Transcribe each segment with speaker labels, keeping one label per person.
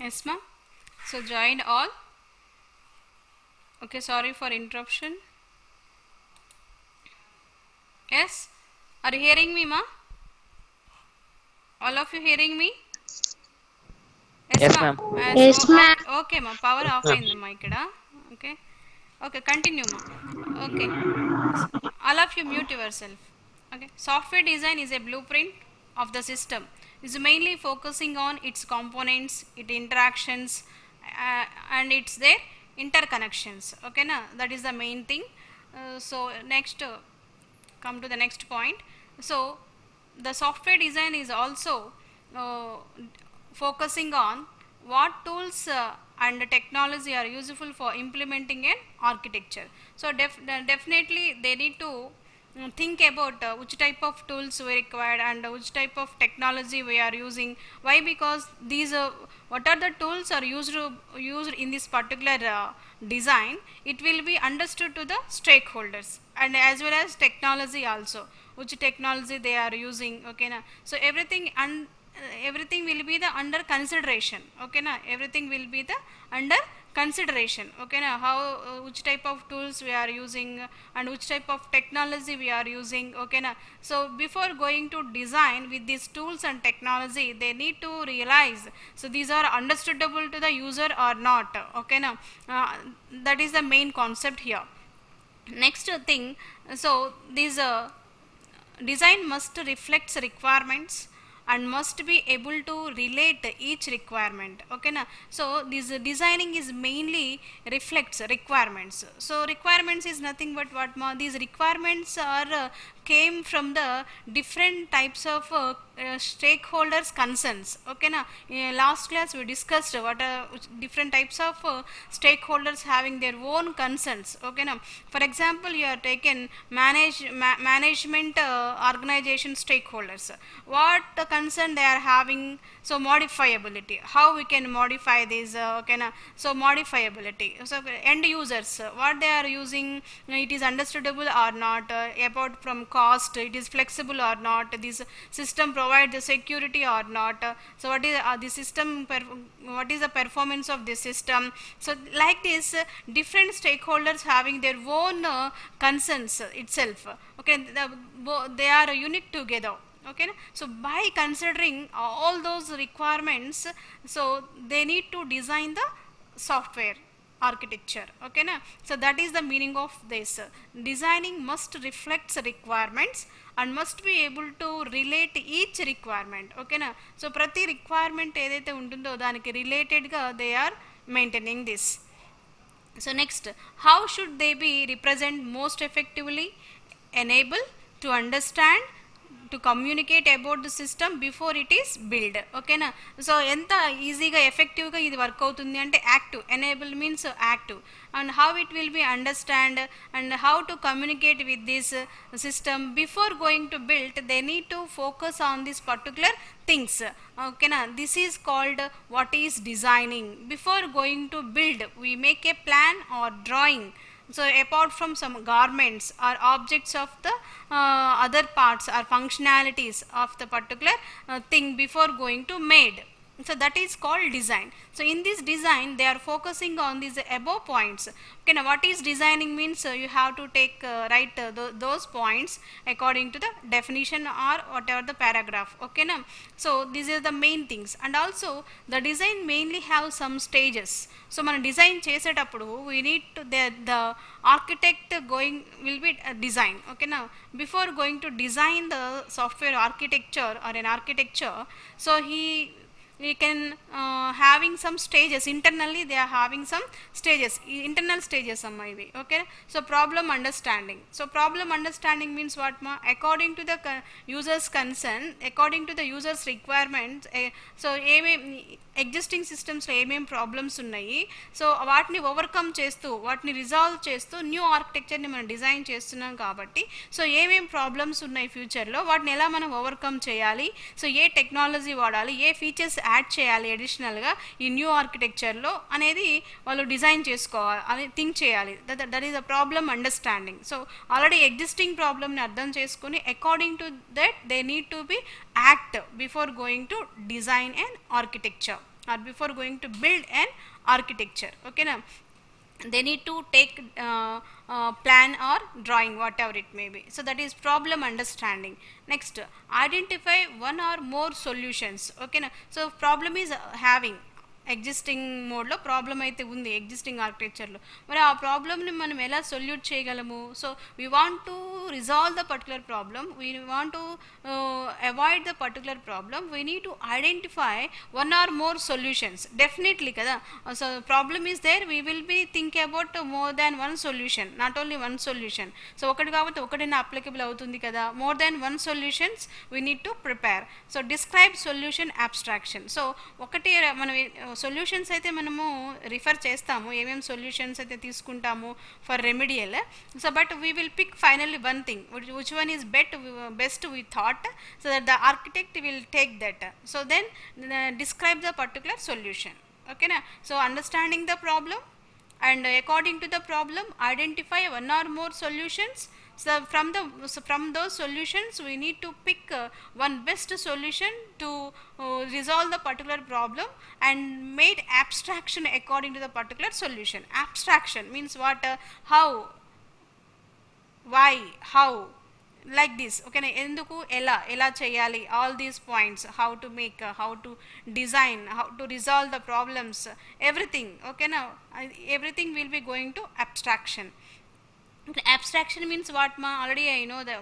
Speaker 1: Yes, ma'am. So joined all. Okay, sorry for interruption. Yes, are you hearing me, ma? All of you hearing me? Yes,
Speaker 2: Yes,
Speaker 1: ma'am.
Speaker 2: ma'am.
Speaker 1: Yes.
Speaker 3: Yes, ma'am.
Speaker 1: Okay, ma. Power off
Speaker 2: Ma'am.
Speaker 1: అయిందమ్మా ఇక్కడ. Okay. Okay, continue, ma. Okay. All of you mute yourself. Okay. Software design is a blueprint of the system. It's mainly focusing on its components, its interactions, and its their interconnections. Okay, na? That is the main thing. So next, come to the next point. So the software design is also uh, focusing on what tools and technology are useful for implementing an architecture. So definitely they need to think about which type of tools we required and which type of technology we are using. Why? Because these what are the tools are used in this particular design, it will be understood to the stakeholders and as well as technology also, which technology they are using. Okay na? So everything will be the under consideration. Okay na? Everything will be the under consideration. Okay na? How which type of tools we are using and which type of technology we are using. Okay na? So before going to design with these tools and technology, they need to realize so these are understandable to the user or not. Okay na? That is the main concept here. Next thing, so this design must reflect requirements and must be able to relate each requirement. Okay na? So this designing is mainly reflects requirements. So requirements is nothing but what ma, these requirements are came from the different types of stakeholders concerns. Okay na? In last class we discussed what are different types of stakeholders having their own concerns. Okay na? For example, you are taken management organization stakeholders, what the concern they are having. So modifiability, how we can modify this. Okay na? So modifiability, so end users what they are using, it is understandable or not, apart from cost, it is flexible or not, this system provide the security or not. So what is the system what is the performance of this system. So like this different stakeholders having their own concerns itself. Okay, they are unique together. Okay, so by considering all those requirements, so they need to design the software architecture. Okay na? So that is the meaning of this. Designing must reflect requirements and must be able to relate each requirement. Okay na? So prati requirement edaithe untundo daniki related ga they are maintaining this. So next, how should they be represent most effectively? Enable to understand, to communicate about the system before it is built. Okay na? So enta easy ga effective ga idi work avutundi ante active. Enable means active, and how it will be understand and how to communicate with this system before going to build. They need to focus on this particular things. Okay na? This is called what is designing. Before going to build, we make a plan or drawing. So apart from some garments or objects of the other parts or functionalities of the particular thing before going to made. So that is called design. So in this design they are focusing on these above points. Okay, now what is designing means you have to take write those points according to the definition or whatever the paragraph. Okay now, so these are the main things. And also the design mainly have some stages. So మన design చేసేటప్పుడు we need to the architect going will be design. Okay now, before going to design the software architecture or an architecture, so we can having some stages internally. They are having some stages, internal stages amma ivi. Okay, so problem understanding. So problem understanding means what ma, according to the users concern, according to the users requirements. So existing సిస్టమ్స్లో ఏమేమి problems ఉన్నాయి, so వాటిని overcome చేస్తూ వాటిని resolve చేస్తూ new ఆర్కిటెక్చర్ని మనం design చేస్తున్నాం కాబట్టి, సో ఏమేమి ప్రాబ్లమ్స్ ఉన్నాయి ఫ్యూచర్లో వాటిని ఎలా మనం ఓవర్కమ్ చేయాలి, సో ఏ టెక్నాలజీ వాడాలి, ఏ ఫీచర్స్ యాడ్ చేయాలి అడిషనల్గా ఈ న్యూ ఆర్కిటెక్చర్లో అనేది వాళ్ళు డిజైన్ చేసుకోవాలి అని థింక్ చేయాలి. That is a problem understanding. So already existing ప్రాబ్లమ్ని అర్థం చేసుకొని according to that they need to be act before going to design and architecture. or before going to build an architecture. Okay now, they need to take plan or drawing, whatever it may be. So that is problem understanding. Next, identify one or more solutions. Okay na, so problem is having existing మోడ్లో problem అయితే ఉంది existing ఆర్కిటెక్చర్లో, మరి ఆ ప్రాబ్లమ్ని మనం ఎలా solve చేయగలము? So we want to resolve the particular problem, we want to avoid the particular problem, we need to identify one or more solutions. Definitely కదా, so problem is there, we will be think about more than one solution, not only one solution. So ఒకటి కాబట్టి ఒకటైనా applicable అవుతుంది కదా, more than one solutions we need to prepare. So describe solution abstraction. So ఒకటి మనం solutions అయితే మనము refer చేస్తాము, ఏమేమి సొల్యూషన్స్ అయితే తీసుకుంటాము for remedial. So but we will pick finally one thing which one is best we thought, so that the architect will take that. So then describe the particular solution. ఓకేనా, so understanding the problem and according to the problem identify one or more solutions. So from those solutions we need to pick one best solution to resolve the particular problem and made abstraction according to the particular solution. Abstraction means what, how, why, how, like this. Okay, enduku ela cheyali, all these points, how to make, how to design, how to resolve the problems, everything. Okay, now everything will be going to abstraction. Abstraction means what ma, already I know the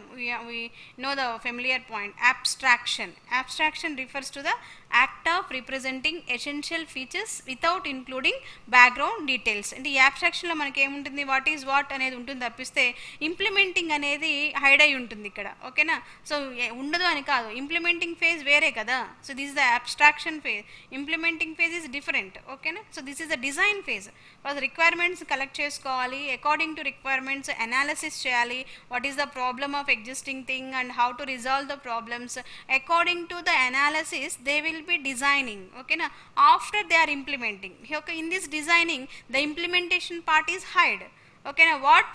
Speaker 1: we know the familiar point. Abstraction refers to the act of representing essential features without including background details. అంటే ఈ అబ్స్ట్రాక్షన్లో మనకి ఏముంటుంది, what is what అనేది ఉంటుంది తప్పిస్తే implementing అనేది hide అయి ఉంటుంది ఇక్కడ. ఓకేనా, సో ఉండదు అని కాదు, ఇంప్లిమెంటింగ్ ఫేజ్ వేరే కదా. So this is the abstraction phase, implementing phase is different. ఓకేనా, so this is the design phase. First requirements collect చేసుకోవాలి, అకార్డింగ్ టు రిక్వైర్మెంట్స్ అనాలిసిస్ చేయాలి, what is the problem of existing thing and how to resolve the problems. According to the analysis they will be designing. Okay na, after they are implementing. Okay, in this designing the implementation part is hide. Okay now, what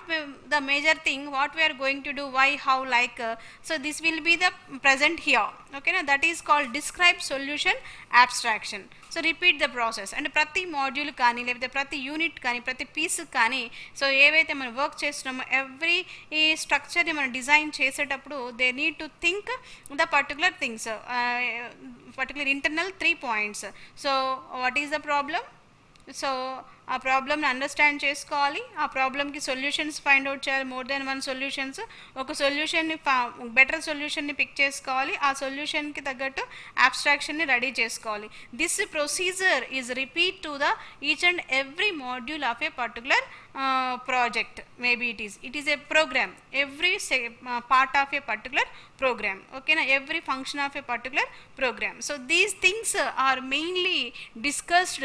Speaker 1: the major thing, what we are going to do, why, how, like, so this will be the present here. Okay now, that is called describe solution abstraction. So repeat the process, and ప్రతి module కానీ లేకపోతే ప్రతి unit కానీ ప్రతి piece కానీ, so ఏవైతే మనం work చేస్తున్నామో ఎవ్రీ ఈ స్ట్రక్చర్ని మనం డిజైన్ చేసేటప్పుడు they need to think the particular things, particular internal 3 points. So what is the problem, so ఆ ప్రాబ్లమ్ని అండర్స్టాండ్ చేసుకోవాలి, ఆ ప్రాబ్లమ్కి సొల్యూషన్స్ ఫైండ్ అవుట్ చేయాలి, మోర్ దెన్ వన్ సొల్యూషన్స్. ఒక సొల్యూషన్ని బెటర్ సొల్యూషన్ని పిక్ చేసుకోవాలి, ఆ సొల్యూషన్కి తగ్గట్టు అబ్స్ట్రాక్షన్ని రెడీ చేసుకోవాలి. This procedure is repeat to the each and every module of A particular project. Maybe it is a program, every part of a particular program. Okay na, every function of a particular program. So these things are mainly discussed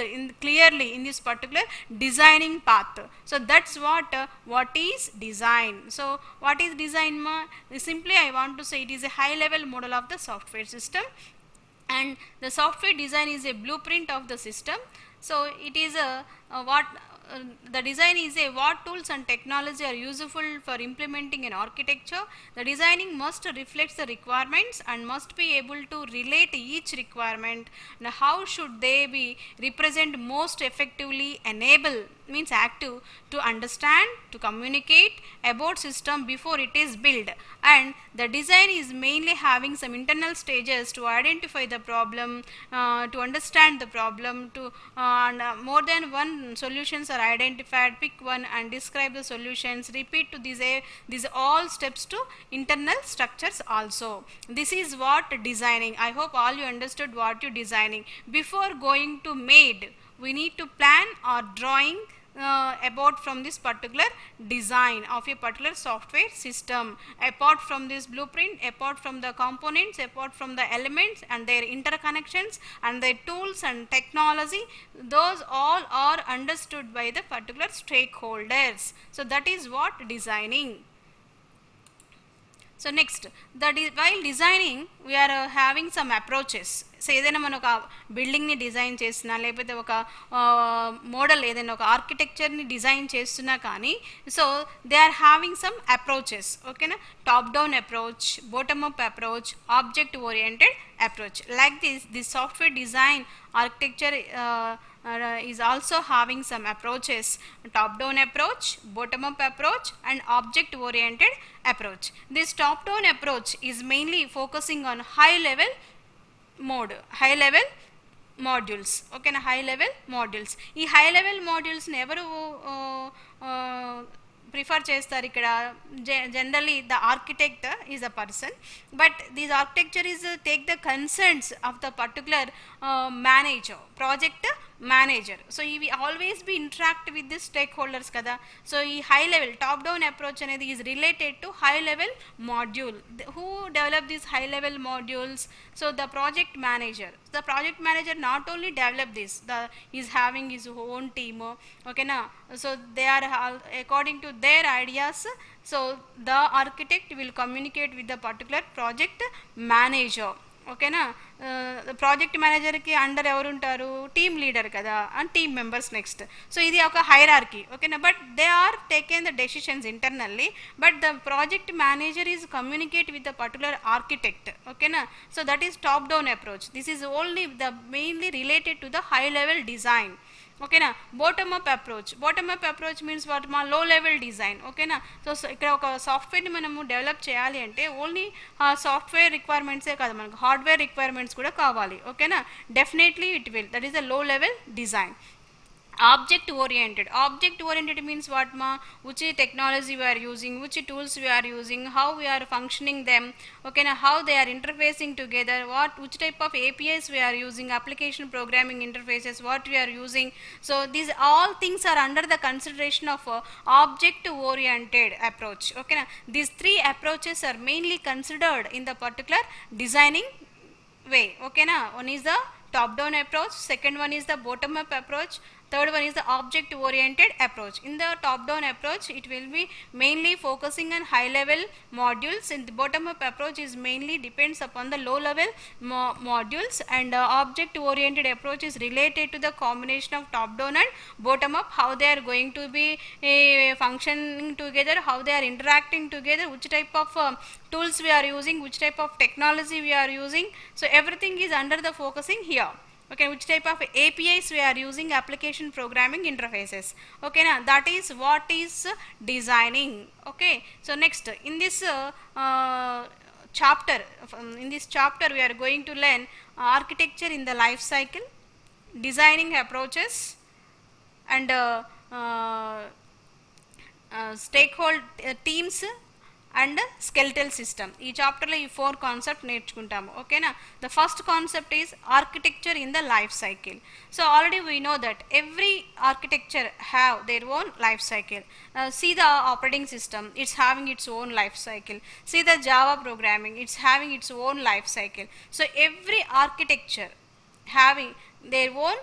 Speaker 1: clearly in this particular designing path. So that's what is design. So what is design ma, simply I want to say it is a high level model of the software system, and the software design is a blueprint of the system. So it is the design is what tools and technology are useful for implementing an architecture. The designing must reflect the requirements and must be able to relate each requirement, and how should they be represent most effectively, enable means active, to understand, to communicate about system before it is built. And the design is mainly having some internal stages to identify the problem, to understand the problem, to and more than one solutions are identified, pick one and describe the solutions. Repeat to these all steps to internal structures also. This is what designing. I hope all you understood what you designing. Before going to made, we need to plan or drawing about from this particular design of a particular software system, apart from this blueprint, apart from the components, apart from the elements and their interconnections and their tools and technology, those all are understood by the particular stakeholders. So that is what designing. So next, while designing we are having some approaches. So ఏదైనా మనం ఒక బిల్డింగ్ని design చేసినా లేకపోతే ఒక model ఏదైనా ఒక ఆర్కిటెక్చర్ని design చేస్తున్నా కానీ so they are having some approaches ఓకేనా top down approach bottom up approach object oriented approach like this software design architecture is also having some approaches top down approach bottom up approach and object oriented approach. This top down approach is mainly focusing on high level modules okay na high level modules ee high level modules ని ఎవరు prefer చేస్తారు ఇక్కడ generally the architect is a person but this architecture is take the concerns of the particular manager project manager so ఇవి always be interact with the stakeholders కదా సో ఈ high level top down approach అనేది is related to high level module who develop these high level modules so the project manager not only develop this is having his own team ఓకేనా so they are according to their ideas so the architect will communicate with the particular project manager ఓకేనా project మేనేజర్కి under ఎవరు ఉంటారు team leader కదా and team members next so ఇది ఒక hierarchy ఓకేనా but they are taken the decisions internally but the project manager is communicate with the particular architect ఓకేనా so that is top down approach this is only the mainly related to the high level design ఓకేనా bottom up approach means what మా low level design ఓకేనా so ఇక్కడ ఒక సాఫ్ట్వేర్ని మనము develop చేయాలి అంటే ఓన్లీ సాఫ్ట్వేర్ రిక్వైర్మెంట్సే కాదు మనకు హార్డ్వేర్ రిక్వైర్మెంట్స్ కూడా కావాలి ఓకేనా definitely it will that is a low level design object oriented means what ma which technology we are using which tools we are using how we are functioning them okay na how they are interfacing together which type of APIs we are using application programming interfaces what we are using so these all things are under the consideration of object oriented approach okay na these three approaches are mainly considered in the particular designing way okay na one is the top down approach second one is the bottom up approach third one is the object oriented approach in the top down approach it will be mainly focusing on high level modules and the bottom up approach is mainly depends upon the low level modules and object oriented approach is related to the combination of top down and bottom up how they are going to be functioning together how they are interacting together which type of tools we are using which type of technology we are using so everything is under the focusing here okay which type of APIs we are using application programming interfaces okay na that is what is designing okay so next in this chapter we are going to learn architecture in the life cycle designing approaches and stakeholder teams and skeletal system ఈ చాప్టర్లో ఈ 4 concept నేర్చుకుంటాము ఓకేనా the first concept is architecture in the life cycle so already we know that every architecture have their own life cycle see the operating system it's having its own life cycle see the Java programming it's having its own life cycle so every architecture having their own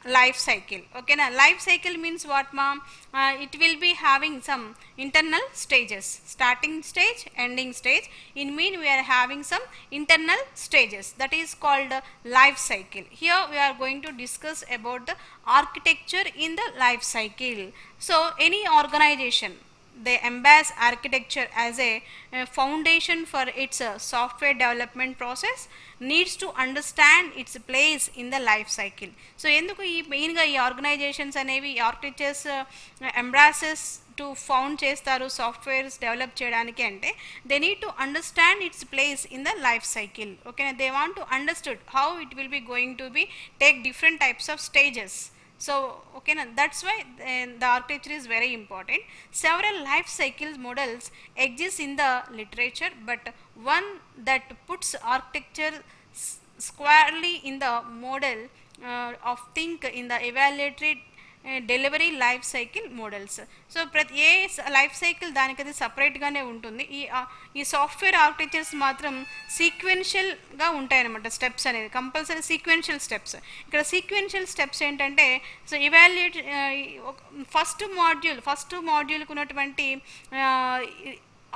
Speaker 1: life cycle okay na life cycle means what ma'am it will be having some internal stages starting stage ending stage in mean we are having some internal stages that is called life cycle here we are going to discuss about the architecture in the life cycle so any organization they embrace architecture as a foundation for its software development process needs to understand its place in the life cycle so enduku ee main ga ee organizations anevi architectures embraces to found చేస్తారు softwares develop చేయడానికి అంటే they need to understand its place in the life cycle okay they want to understood how it will be going to B take different types of stages so okay na that's why the architecture is very important several life cycle models exist in the literature but one that puts architecture squarely in the model of think in the evaluated delivery life cycle models so ప్రతి ఏ life cycle దానికది సపరేట్గానే ఉంటుంది ఈ software architectures మాత్రం సీక్వెన్షియల్గా ఉంటాయన్నమాట steps అనేది compulsory sequential steps ఇక్కడ sequential steps ఏంటంటే so evaluate first మాడ్యూల్కి ఉన్నటువంటి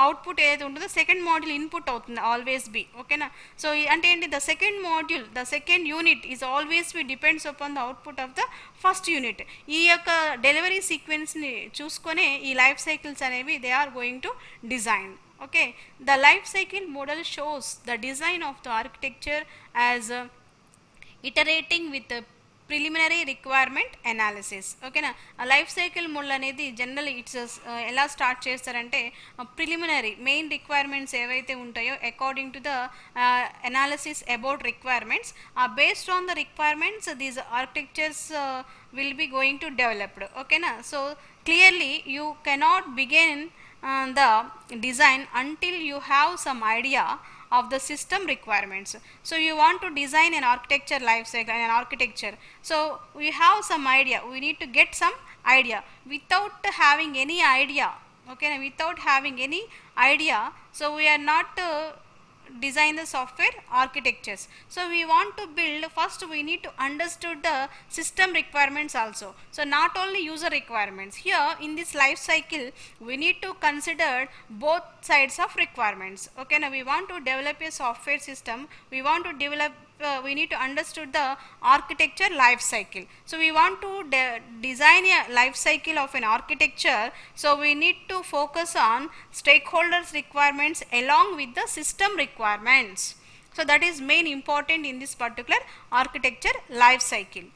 Speaker 1: అవుట్పుట్ ఏదైతే ఉంటుందో సెకండ్ మాడ్యూల్ ఇన్పుట్ అవుతుంది ఆల్వేస్ బి. ఓకేనా. సో అంటే ఏంటి, the second module, the second unit is always be depends upon the output of the first unit. ఈ యొక్క డెలివరీ సీక్వెన్స్ని చూసుకొనే ఈ లైఫ్ సైకిల్స్ అనేవి they are going to design. Okay. The life cycle model shows the design of the architecture as iterating with preliminary requirement analysis. ఓకేనా. Life cycle model అనేది general it's ఎలా start చేస్తారంటే preliminary main requirements ఏవైతే ఉంటాయో according to the analysis about requirements, based on the requirements these architectures will be going to developed. Okay na. So clearly you cannot begin the design until you have some idea of the system requirements. So you want to design an architecture life cycle, an architecture, so we have some idea, we need to get some idea. Without having any idea, okay, without having any idea, so we are not design the software architectures. So we want to build, first we need to understood the system requirements also. So not only user requirements, here in this life cycle we need to consider both sides of requirements. Okay, now we want to develop a software system, we want to develop we need to understood the architecture life cycle. So we want to design a life cycle of an architecture, so we need to focus on stakeholders requirements along with the system requirements. So that is main important in this particular architecture life cycle.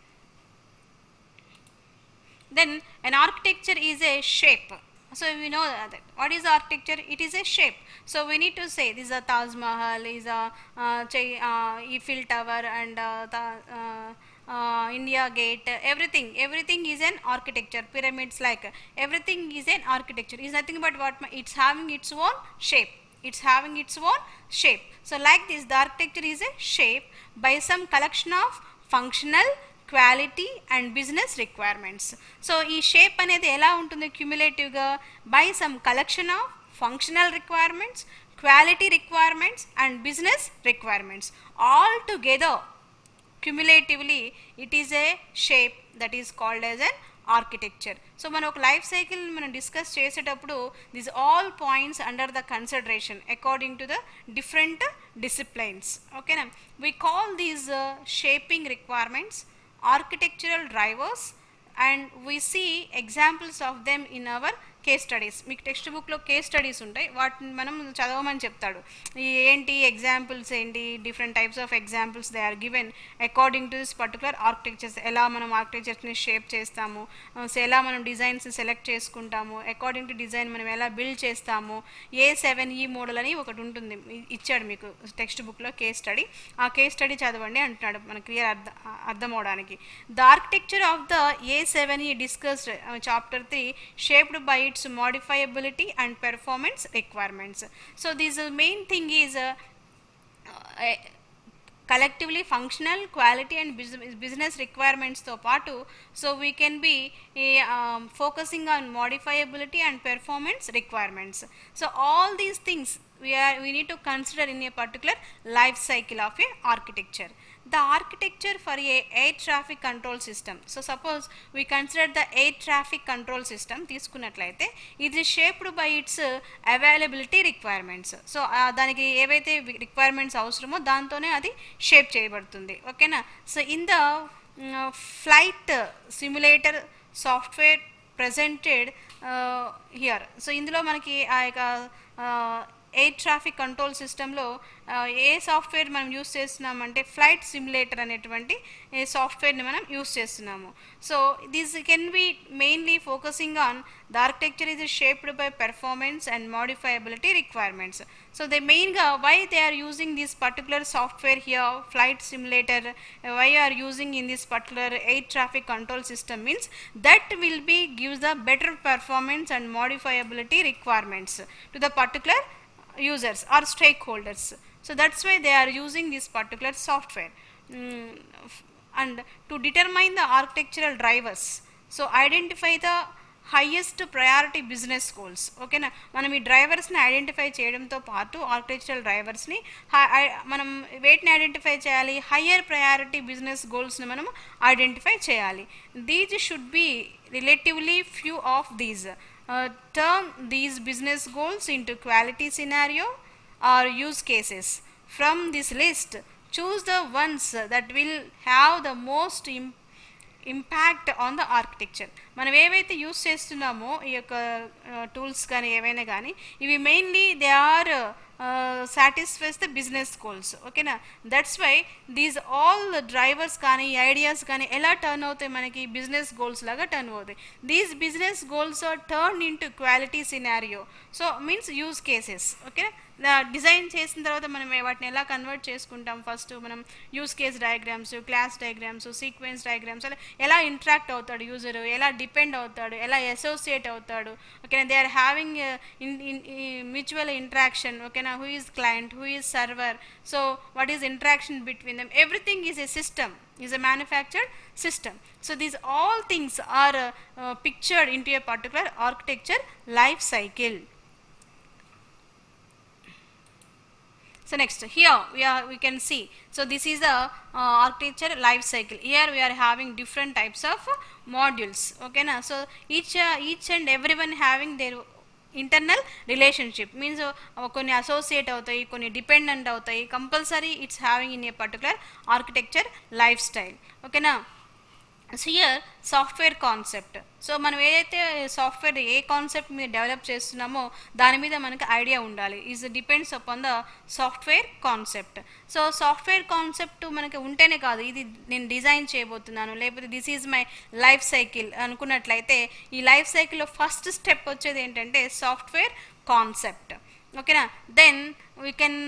Speaker 1: Then an architecture is a shape. So we know that what is architecture, it is a shape. So we need to say this is a Taj Mahal, is a Eiffel Tower, and India Gate, everything is an architecture. Pyramids, like everything is an architecture, is nothing but what it's having its own shape, it's having its own shape. So like this, the architecture is a shape by some collection of functional, quality and business requirements. So ఈ shape అనేది ఎలా ఉంటుంది క్యుములేటివ్గా, by some collection of functional requirements, quality requirements and business requirements, all together cumulatively it is a shape that is called as an architecture. So మనం ఒక life cycle మనం discuss చేసేటప్పుడు this all points under the consideration according to the different disciplines. ఓకేనా. We call these shaping requirements architectural drivers, and we see examples of them in our case studies. మీకు text బుక్లో case studies ఉంటాయి, వాటిని మనం చదవమని చెప్తాడు. ఏంటి examples ఏంటి, different types of examples they are given according to this particular architectures. ఎలా మనం ఆర్కిటెక్చర్స్ని షేప్ చేస్తాము, సో ఎలా మనం డిజైన్స్ని సెలెక్ట్ చేసుకుంటాము, అకార్డింగ్ టు డిజైన్ మనం ఎలా బిల్డ్ చేస్తాము. A7E మోడల్ అని ఒకటి ఉంటుంది, ఇచ్చాడు మీకు టెక్స్ట్ బుక్లో కేస్ స్టడీ. ఆ కేస్ స్టడీ చదవండి అంటున్నాడు మన క్లియర్ అర్థం అవడానికి. The architecture of the A7E discussed chapter 3 shaped by its modifiability and performance requirements. So this main thing is collectively functional, quality and business requirements తో పాటు, so we can be focusing on modifiability and performance requirements. So all these things we need to consider in a particular life cycle of a architecture. The architecture for a air traffic control system. So suppose we consider the air traffic control system తీసుకున్నట్లయితే ఇది shaped by its availability requirements. So దానికి ఏవైతే requirements అవసరమో దాంతోనే అది shape చేయబడుతుంది. ఓకేనా. So in the flight simulator software presented here. So ఇందులో మనకి ఆ యొక్క ఎయిర్ ట్రాఫిక్ కంట్రోల్ సిస్టంలో ఏ సాఫ్ట్వేర్ మనం యూస్ చేస్తున్నామంటే ఫ్లైట్ సిమ్యులేటర్ అనేటువంటి సాఫ్ట్వేర్ని మనం యూస్ చేస్తున్నాము. So this can be mainly focusing on the architecture is shaped by performance and modifiability requirements. So they మెయిన్గా why they are using this particular software here flight simulator, why are using in this particular air traffic control system means that will be gives the better performance and modifiability requirements to the particular users or stakeholders. So that's why they are using this particular software. And to determine the architectural drivers, so identify the highest priority business goals. Okay na, మనం ఈ డ్రైవర్స్ని identify చేయడంతో పాటు architectural డ్రైవర్స్ని మనం వేటిని identify చేయాలి, higher priority business గోల్స్ని మనం identify చేయాలి. These should be relatively few of these. turn these business goals into quality scenario or use cases. From this list, choose the ones that will have the most impact on the architecture. మనం ఏవైతే use చేస్తున్నామో ఈ యొక్క tools కానీ ఏవైనా కానీ ఇవి mainly they are satisfies the business goals. ఓకేనా, that's why these all drivers కానీ ఐడియాస్ కానీ ఎలా టర్న్ అవుతాయి, మనకి బిజినెస్ గోల్స్ లాగా టర్న్ అవుతాయి. These business goals are turn into quality scenario, so means use cases. ఓకేనా, డిజైన్ చేసిన తర్వాత మనం వాటిని ఎలా కన్వర్ట్ చేసుకుంటాం, ఫస్ట్ మనం use case diagrams, class diagrams, sequence diagrams, అలా ఎలా ఇంటరాక్ట్ అవుతాడు యూజరు, ఎలా డిపెండ్ అవుతాడు, ఎలా అసోసియేట్ అవుతాడు. ఓకేనా, they are having mutual interaction. ఓకేనా, who is client, who is server, so what is interaction between them, everything is a system, is a manufactured system. So these all things are pictured into a particular architecture life cycle. So next here we can see, so this is the architecture life cycle. Here we are having different types of modules. Okay na, so each and everyone having their internal relationship, means కొన్ని associate అవుతాయి, కొన్ని dependent అవుతాయి. Compulsory its having in a particular architecture life style. ఓకేనా, so here software concept. So మనం ఏదైతే software ఏ concept మీద develop చేస్తున్నామో దాని మీద మనకి ఐడియా ఉండాలి. Is depends upon the software concept. So software concept మనకి ఉంటేనే కాదు, ఇది నేను డిజైన్ చేయబోతున్నాను, లేకపోతే this is my life cycle అనుకున్నట్లయితే ఈ లైఫ్ సైకిల్లో ఫస్ట్ స్టెప్ వచ్చేది ఏంటంటే సాఫ్ట్వేర్ కాన్సెప్ట్. ఓకేనా, then we can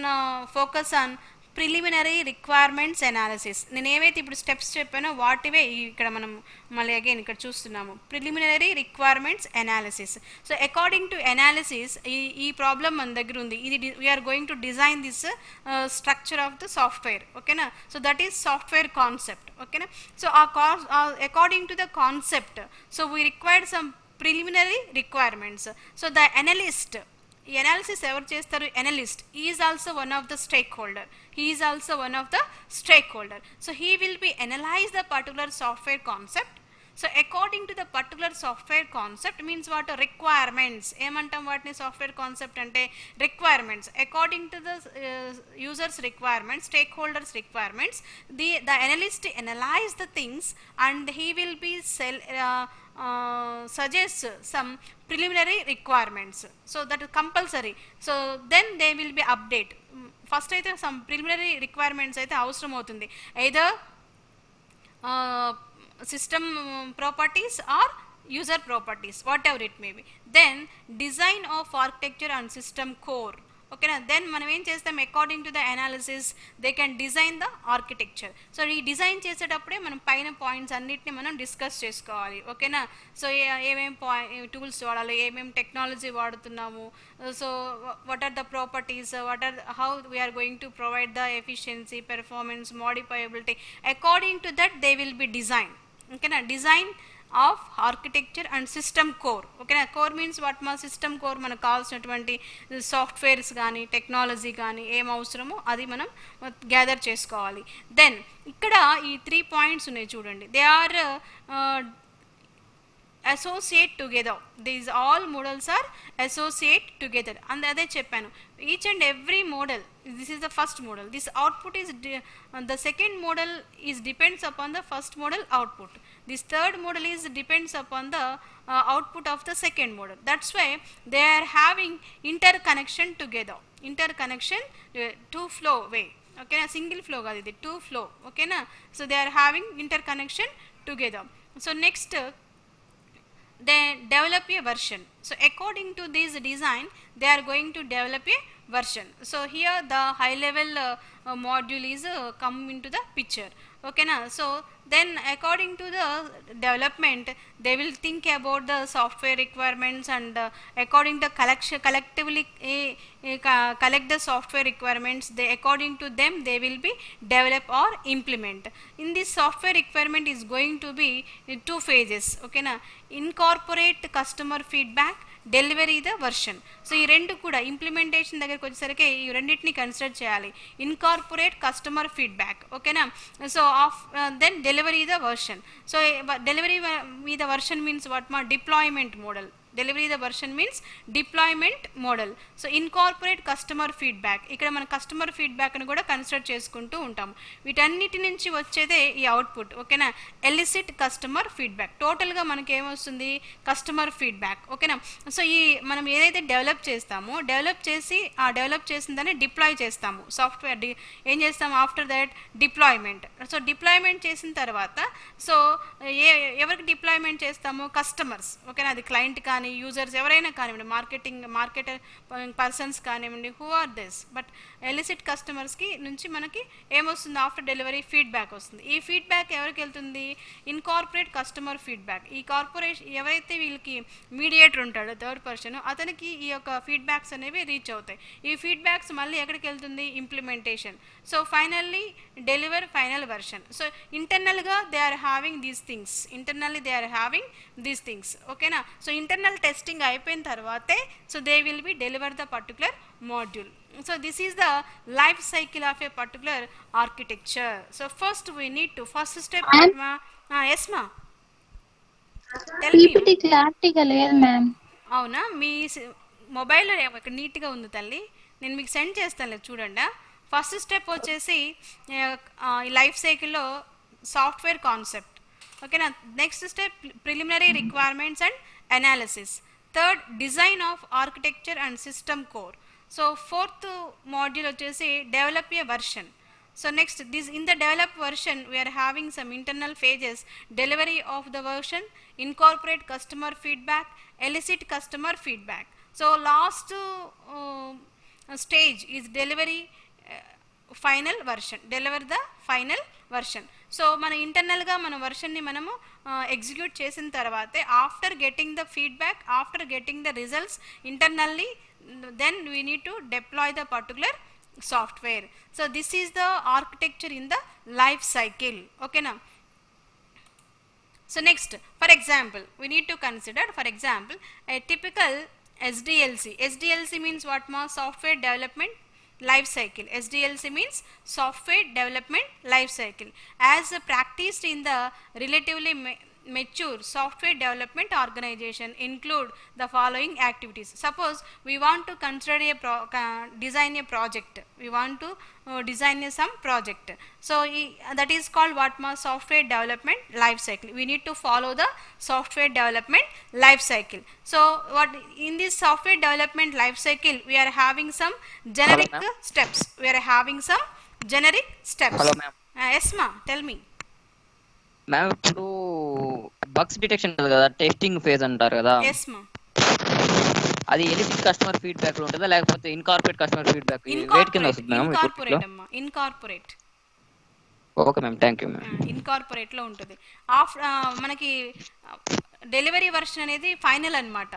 Speaker 1: focus on preliminary requirements analysis. నేను ఏవైతే ఇప్పుడు స్టెప్స్ చెప్పానో వాటివే ఇక్కడ మనం మళ్ళీ అగైన్ ఇక్కడ చూస్తున్నాము, preliminary requirements analysis. So according to analysis ఈ ప్రాబ్లమ్ మన దగ్గర ఉంది, ఇది we are going to design this structure of the software. ఓకేనా, so that is software concept. ఓకేనా, so according to the concept, so we required some preliminary requirements. So the analyst, ఈ analysis ఎవరు చేస్తారు, analyst is also one of the stakeholder, he is also one of the stakeholder. So he will be analyze the particular software concept. So according to the particular software concept means what, requirements. ఏమంటాం వాటిని software concept అంటే requirements. According to the users requirements, stake holders requirements, the analyst analyze the things and he will be suggest some preliminary requirements. So that is compulsory. So then they will be update. First అయితే some preliminary requirements అయితే అవసరం అవుతుంది, either system properties or user properties, whatever it may be. Then design of architecture and system core. ఓకేనా, then మనం ఏం చేస్తాం, according to the analysis they can design the architecture. So ఈ design చేసేటప్పుడే మనం పైన పాయింట్స్ అన్నిటిని మనం డిస్కస్ చేసుకోవాలి. ఓకేనా, సో ఏమేమి టూల్స్ వాడాలి, ఏమేమి టెక్నాలజీ వాడుతున్నాము, so what are the properties, what are how we are going to provide the efficiency, performance, modifiability, according to that they will be design. ఓకేనా, design of architecture and system core. ఓకేనా, core means what, మా system core మనకు కావాల్సినటువంటి softwares కానీ technology కానీ ఏం అవసరమో అది మనం గ్యాదర్ చేసుకోవాలి. దెన్ ఇక్కడ ఈ 3 పాయింట్స్ ఉన్నాయి చూడండి, they are associate together. These all models are associate together. And అదే చెప్పాను, each and every model, this is the first model, this output is the second model is depends upon the first model output, this third model is depends upon the output of the second model. That's why they are having interconnection together, interconnection two flow way. Okay, single flow కాదు ఇది, two flow. Okay na, so they are having interconnection together. So next they develop a version. So according to this design they are going to develop a version. So here the high level module is come into the picture. Okay na, so then according to the development they will think about the software requirements and according to collectively collect the software requirements, they according to them they will be develop or implement. In this software requirement is going to be in 2 phases. Okay na, incorporate customer feedback, delivery the version. So ఈ రెండు కూడా implementation దగ్గరికి వచ్చేసరికి ఈ రెండింటిని consider చేయాలి, incorporate customer feedback. ఓకేనా, so then delivery the version. So delivery మీద వర్షన్ మీన్స్ వాట్, మా deployment model, Delivery the version means deployment model. So incorporate customer feedback. ఇక్కడ మన కస్టమర్ ఫీడ్బ్యాక్ని కూడా కన్సిడర్ చేసుకుంటూ ఉంటాం. వీటన్నిటి నుంచి వచ్చేదే ఈ అవుట్పుట్. ఓకేనా, ఎలిసిట్ కస్టమర్ ఫీడ్బ్యాక్. టోటల్గా మనకి ఏమొస్తుంది, కస్టమర్ ఫీడ్బ్యాక్. ఓకేనా, సో ఈ మనం ఏదైతే డెవలప్ చేస్తామో డెవలప్ చేసి ఆ డెవలప్ చేసిన దాన్ని డిప్లాయ్ చేస్తాము. సాఫ్ట్వేర్ ఏం చేస్తాము after that deployment. So deployment చేసిన తర్వాత సో ఎవరికి డిప్లాయ్మెంట్ చేస్తాము, కస్టమర్స్. ఓకేనా, అది క్లయింట్ కానీ యూజర్స్ ఎవరైనా కానివ్వండి, మార్కెటర్ పర్సన్స్ కానివ్వండి, who are this. But elicit కస్టమర్స్కి నుంచి మనకి ఏమొస్తుంది, ఆఫ్టర్ డెలివరీ ఫీడ్బ్యాక్ వస్తుంది. ఈ ఫీడ్బ్యాక్ ఎవరికి వెళ్తుంది, ఇన్కార్పొరేట్ కస్టమర్ ఫీడ్బ్యాక్. ఈ కార్పొరేషన్ ఎవరైతే వీళ్ళకి మీడియేటర్ ఉంటాడో థర్డ్ పర్సన్, అతనికి ఈ యొక్క ఫీడ్బ్యాక్స్ అనేవి రీచ్ అవుతాయి. ఈ ఫీడ్బ్యాక్స్ మళ్ళీ ఎక్కడికి వెళ్తుంది, implementation. So finally deliver final version. So ఇంటర్నల్గా they are having these things, ఓకేనా. సో ఇంటర్నల్ టెస్టింగ్ అయిపోయిన తర్వాతే so they will be deliver the particular module. So this is the life cycle of a particular architecture. So first we need to first step yes ma, tell me.
Speaker 2: PPT clarity ga లేదు ma'am.
Speaker 1: అవునా, మీ మొబైల్లో ఇక్కడ నీట్గా ఉంది తల్లి, నేను మీకు send చేస్తాను చూడండి. ఫస్ట్ స్టెప్ వచ్చేసి లైఫ్ సైకిల్లో సాఫ్ట్వేర్ కాన్సెప్ట్. ఓకేనా, next step preliminary requirements and analysis. Third design of architecture and system core. So fourth module వచ్చేసి develop a version. So next in the develop version we are having some internal phases: delivery of the version, incorporate customer feedback, elicit customer feedback. So last stage is delivery final version, deliver the final version. So మన ఇంటర్నల్గా మన వర్షన్ని మనము execute చేసిన తర్వాతే after getting the feedback, after getting the results internally, then we need to deploy the particular software. So this is the architecture in the life cycle. Okay now, so next, for example, we need to consider, for example, a typical SDLC means what ma, software development life cycle. SDLC means software development life cycle, as practiced in the relatively mature software development organization include the following activities. Suppose we want to consider design a project, we want to design some project. So that is called what ma, software development life cycle. We need to follow the software development life cycle. So what in this software development life cycle we are having some generic steps. Hello ma'am. Yes ma, tell me.
Speaker 3: Ma'am ఇప్పుడు bugs detection కదా, testing phase అంటారు కదా, అది illicit customer feedback లో ఉంటుందా లేకపోతే incorporate customer feedback wait కింద వస్తుంది ma'am?
Speaker 1: Incorporate.
Speaker 3: Okay ma'am, thank you ma'am.
Speaker 1: Incorporate లో ఉంటుంది. మనకి డెలివరీ వర్షన్ అనేది ఫైనల్ అన్నమాట.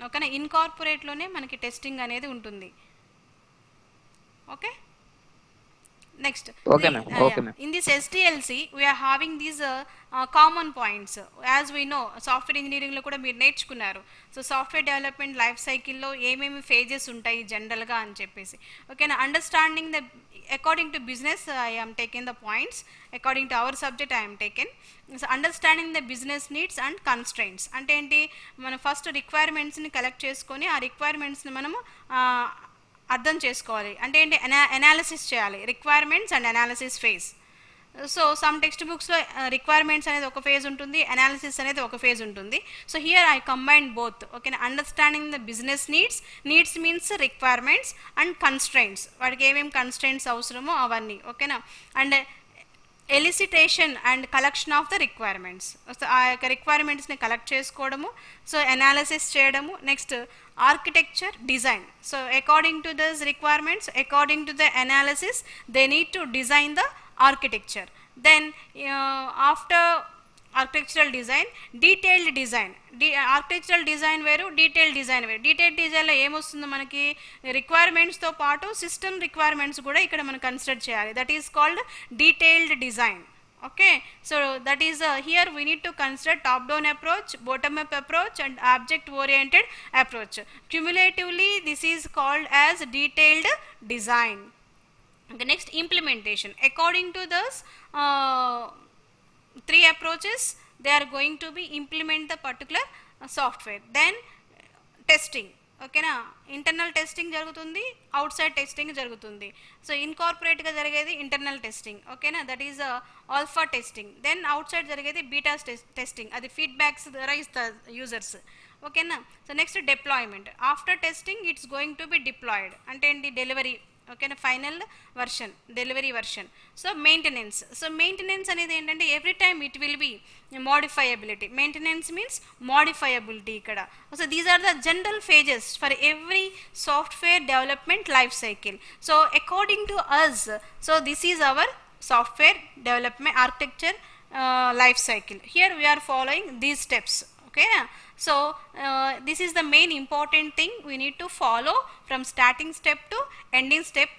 Speaker 1: ఓకేనా, ఇన్కార్పొరేట్ లోనే మనకి టెస్టింగ్ అనేది ఉంటుంది. Okay, next,
Speaker 3: okay ma'am.
Speaker 1: In this SDLC we are having these common points. As we know, software engineering lo kuda meer నేర్చుకున్నారు. సో సాఫ్ట్వేర్ డెవలప్మెంట్ లైఫ్ సైకిల్లో ఏమేమి ఫేజెస్ ఉంటాయి జనరల్గా అని చెప్పేసి. ఓకేనా, understanding the according to business I am taken the points, according to our subject I am taken. So understanding the business needs and constraints అంటే ఏంటి, మనం ఫస్ట్ రిక్వైర్మెంట్స్ని కలెక్ట్ చేసుకొని ఆ రిక్వైర్మెంట్స్ని మనము అర్థం చేసుకోవాలి. అంటే ఏంటి, అనాలిసిస్ చేయాలి, requirements and analysis phase. So some text బుక్స్లో రిక్వైర్మెంట్స్ అనేది ఒక ఫేజ్ ఉంటుంది, అనాలిసిస్ అనేది ఒక ఫేజ్ ఉంటుంది. So here I combine both. ఓకేనా, understanding the business needs means requirements and constraints, వాడికి ఏమేమి కన్స్ట్రెయింట్స్ అవసరమో అవన్నీ. ఓకేనా, and elicitation and collection of the requirements. So ఆ యొక్క రిక్వైర్మెంట్స్ని కలెక్ట్ చేసుకోవడము, సో అనాలిసిస్ చేయడము. Next architecture design. So according to this requirements, according to the analysis, they need to design the architecture. Then after architectural design, detailed design. Architectural design వేరు, detailed design వేరు. Detailed డిజైన్లో ఏమొస్తుందో మనకి రిక్వైర్మెంట్స్తో పాటు system requirements కూడా ఇక్కడ మనం consider చేయాలి. That is called detailed design. Okay, so that is here we need to consider top down approach, bottom up approach and object oriented approach. Cumulatively this is called as detailed design. Okay, next, implementation. According to this three approaches, they are going to be implement the particular software. Then testing, ఓకేనా. Internal testing జరుగుతుంది, outside testing జరుగుతుంది. So ఇన్కార్పొరేట్గా జరిగేది internal testing, ఓకేనా, that is alpha testing. Then outside జరిగేది beta testing, అది feedbacks ద్వారా ఇస్తారు యూజర్స్, ఓకేనా. So next deployment, after testing its going to be deployed అంటే ఏంటి, డెలివరీ, ఓకేనా, final version, delivery version. So maintenance, so maintenance అనేది ఏంటంటే every time it will be modifiability. Maintenance means modifiability ఇక్కడ. So these are the general phases for every software development life cycle. So according to us, so this is our software development architecture life cycle. Here we are following these steps, okay. So this is the main important thing we need to follow from starting step to ending step.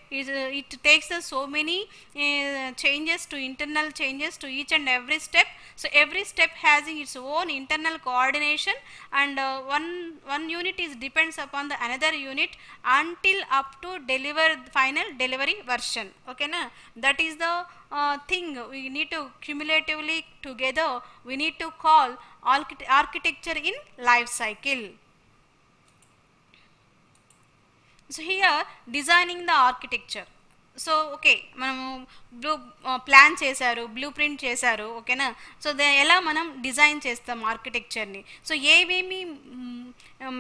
Speaker 1: It takes us so many changes to internal changes to each and every step. So every step has its own internal coordination, and one unit is depends upon the another unit until up to deliver final delivery version, okay na. That is the thing we need to cumulatively together we need to call architecture in life cycle. So here designing the architecture. So okay, మనము plan చేశారు, blue print చేశారు, ఓకేనా. So ఎలా మనం design చేస్తాం ఆర్కిటెక్చర్ని, so ఏమేమి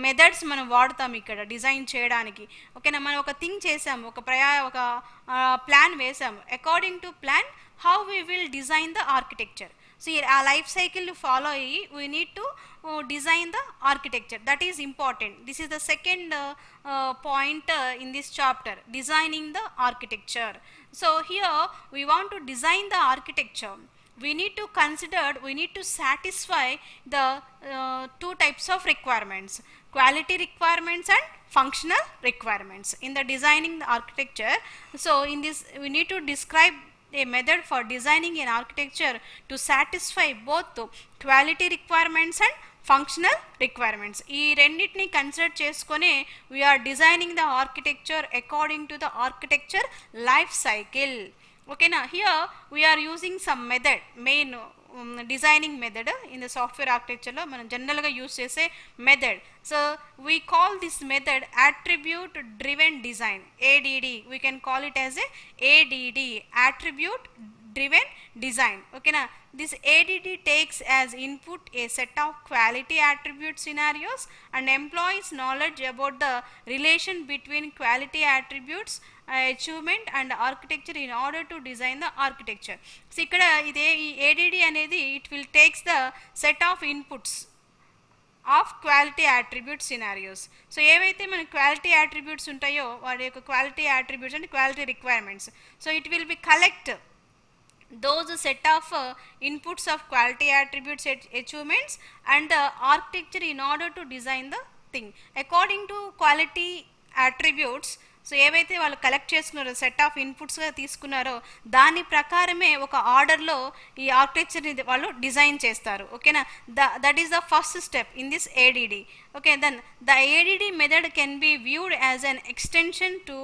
Speaker 1: methods మనం వాడతాం ఇక్కడ డిజైన్ చేయడానికి, ఓకేనా. మనం ఒక థింగ్ చేసాము, ఒక ప్లాన్ వేసాము, according to plan how we will design the architecture. So ఆ లైఫ్ సైకిల్ ఫాలో అయ్యి we need to design the architecture. That is important. This is the second point in this chapter, designing the architecture. So here we want to design the architecture. We need to consider, we need to satisfy the two types of requirements, quality requirements and functional requirements in the designing the architecture. So in this we need to describe a method for designing an architecture to satisfy both the quality requirements and functional requirements. ఈ రెండింటిని consider చేసుకొని we are designing the architecture according to the architecture life cycle, ఓకేనా. Here we are using some method, main designing method in the software ఆర్కిటెక్చర్లో మనం జనరల్గా use చేసే method. So we call this method attribute driven design, ADD. We can call it as ADD, attribute driven design, okay na. This ADD takes as input a set of quality attribute scenarios and employs knowledge about the relation between quality attributes achievement and architecture in order to design the architecture. So ikkada ide ee ADD anedi it will takes the set of inputs of quality attribute scenarios. So ఏవైతే మన quality attributes ఉంటాయో వాటి యొక్క quality attributes అంటే quality requirements. So it will B collect those set of inputs of quality attributes achievements and the architecture in order to design the thing according to quality attributes. So ఏవైతే వాళ్ళు collect చేసుకున్నారో set of ఇన్పుట్స్గా తీసుకున్నారో దాని ప్రకారమే ఒక ఆర్డర్లో ఈ ఆర్కిటెక్చర్ని వాళ్ళు డిజైన్ చేస్తారు, ఓకేనా. That is the first step in this ADD, okay. Then the ADD method can be viewed as an extension to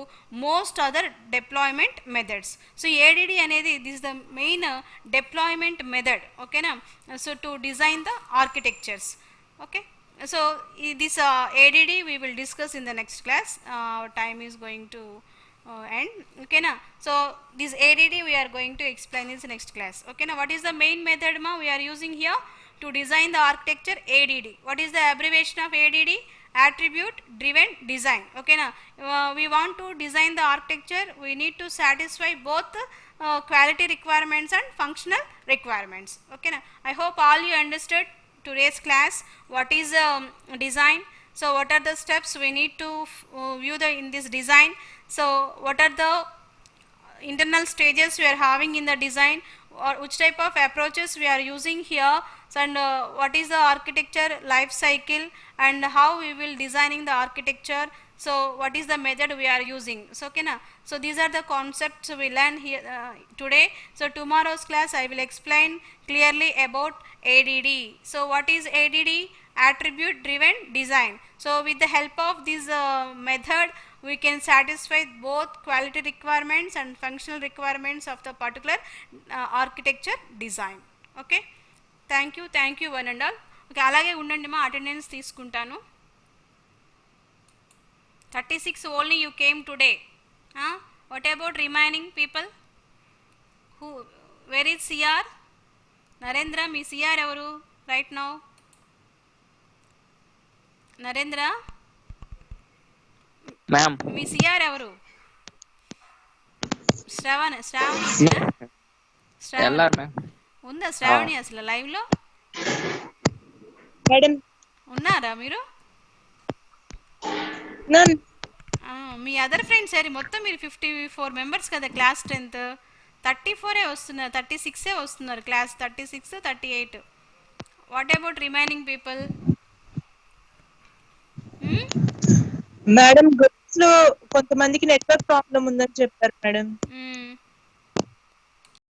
Speaker 1: most other deployment methods. So ADD అనేది this the main deployment method, ఓకేనా. So to design the architectures, okay. So this ADD we will discuss in the next class. Our time is going to end, okay na. So this ADD we are going to explain in the next class, okay na. What is the main method ma we are using here to design the architecture? ADD. What is the abbreviation of ADD? Attribute driven design, okay na. We want to design the architecture, we need to satisfy both quality requirements and functional requirements, okay na. I hope all you understood today's class what is design. So what are the steps we need to view in this design. So what are the internal stages we are having in the design, or which type of approaches we are using here. So and what is the architecture life cycle and how we will designing the architecture. So what is the method we are using. So okay na. So these are the concepts we learn here today. So tomorrow's class I will explain clearly about ADD. So what is ADD? Attribute driven design. So with the help of this method we can satisfy both quality requirements and functional requirements of the particular architecture design, okay. Thank you one and all. Okay, అలాగే ఉండండి, మా attendance తీసుకుంటాను. 36 only you came today. What about remaining people? Who? Where is CR? Narendra, me CR ఎవరు right now? Narendra,
Speaker 3: ma'am
Speaker 1: మీ CR ఎవరు? Shravani Shravani
Speaker 3: ఎల్లారు ma'am.
Speaker 1: ఉందా శ్రావణి అసలు లైవ్లో
Speaker 4: madam
Speaker 1: ఉన్నారా మీరు? మీ అదర్ ఫ్రెండ్స్ సరే మొత్తం మీరు 54 మెంబర్స్ కదా క్లాస్ 10th, 34 వస్తున్నారు, 36 వస్తున్నారు class 36, 38. What about remaining people?
Speaker 4: Madam groups లో కొంతమందికి నెట్వర్క్ ప్రాబ్లం ఉందని చెప్పారు మేడం.